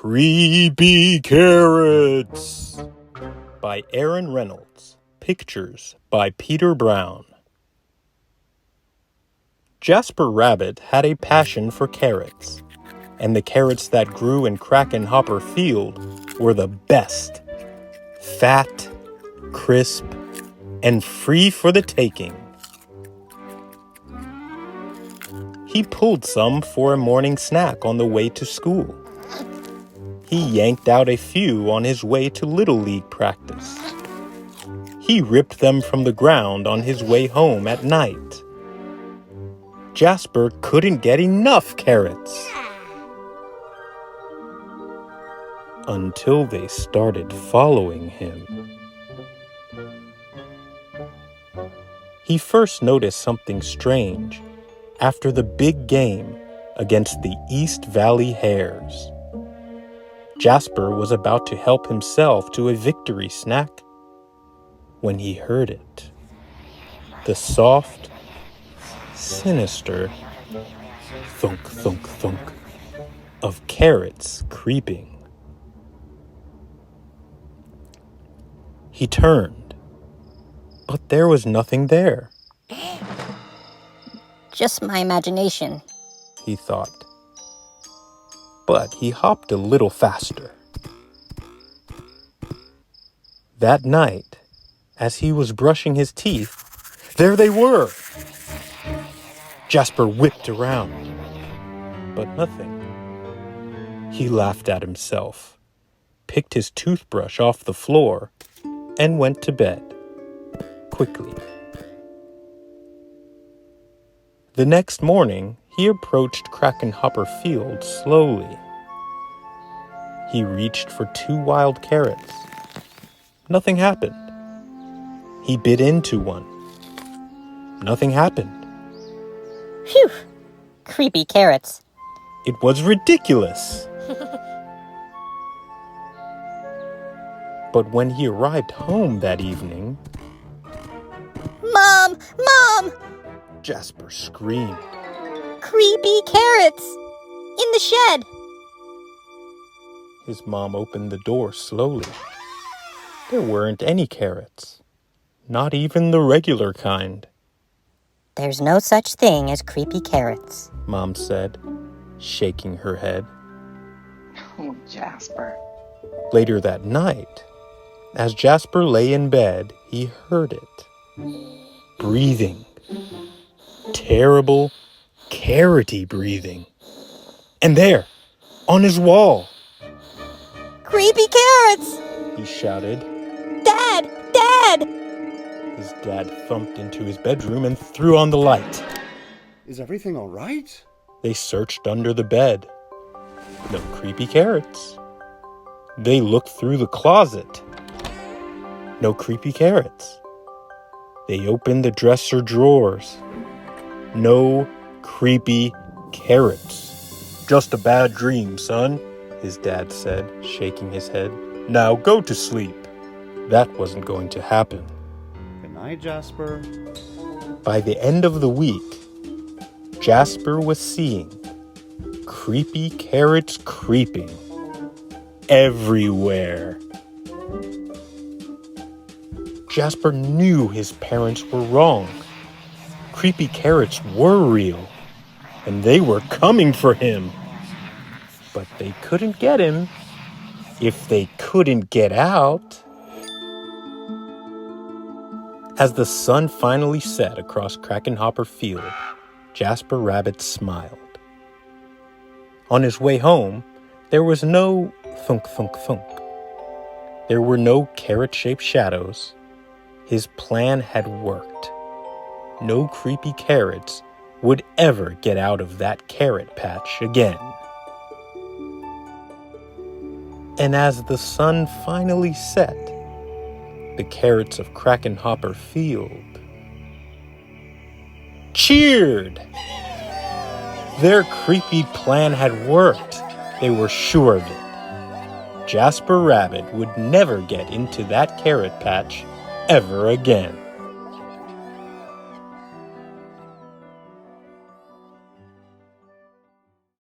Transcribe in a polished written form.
Creepy Carrots by Aaron Reynolds. Pictures by Peter Brown. Jasper Rabbit had a passion for carrots, and the carrots that grew in Kraken Hopper Field were the best. Fat, crisp, and free for the taking. He pulled some for a morning snack on the way to school. He yanked out a few on his way to Little League practice. He ripped them from the ground on his way home at night. Jasper couldn't get enough carrots. Until they started following him. He first noticed something strange after the big game against the East Valley Hares. Jasper was about to help himself to a victory snack when he heard it. The soft, sinister thunk, thunk, thunk of carrots creeping. He turned, but there was nothing there. Just my imagination, he thought. But he hopped a little faster. That night, as he was brushing his teeth, there they were! Jasper whipped around, but nothing. He laughed at himself, picked his toothbrush off the floor, and went to bed, quickly. The next morning, he approached Kraken Hopper Field slowly. He reached for 2 wild carrots. Nothing happened. He bit into one. Nothing happened. Phew! Creepy carrots. It was ridiculous. But when he arrived home that evening... Mom! Mom! Jasper screamed. Creepy carrots! In the shed! His mom opened the door slowly. There weren't any carrots. Not even the regular kind. There's no such thing as creepy carrots, Mom said, shaking her head. Oh, Jasper. Later that night, as Jasper lay in bed, he heard it. Breathing. Terrible, carroty breathing. And there, on his wall. Creepy carrots! He shouted. Dad! Dad! His dad thumped into his bedroom and threw on the light. Is everything all right? They searched under the bed. No creepy carrots. They looked through the closet. No creepy carrots. They opened the dresser drawers. No creepy carrots. Just a bad dream, son, his dad said, shaking his head. Now go to sleep. That wasn't going to happen. Good night, Jasper. By the end of the week, Jasper was seeing creepy carrots creeping everywhere. Jasper knew his parents were wrong. Creepy carrots were real, and they were coming for him. But they couldn't get him if they couldn't get out. As the sun finally set across Kraken Hopper Field, Jasper Rabbit smiled. On his way home, there was no thunk, thunk, thunk. There were no carrot-shaped shadows. His plan had worked. No creepy carrots would ever get out of that carrot patch again. And as the sun finally set, the carrots of Kraken Hopper Field cheered! Their creepy plan had worked. They were sure of it. Jasper Rabbit would never get into that carrot patch ever again.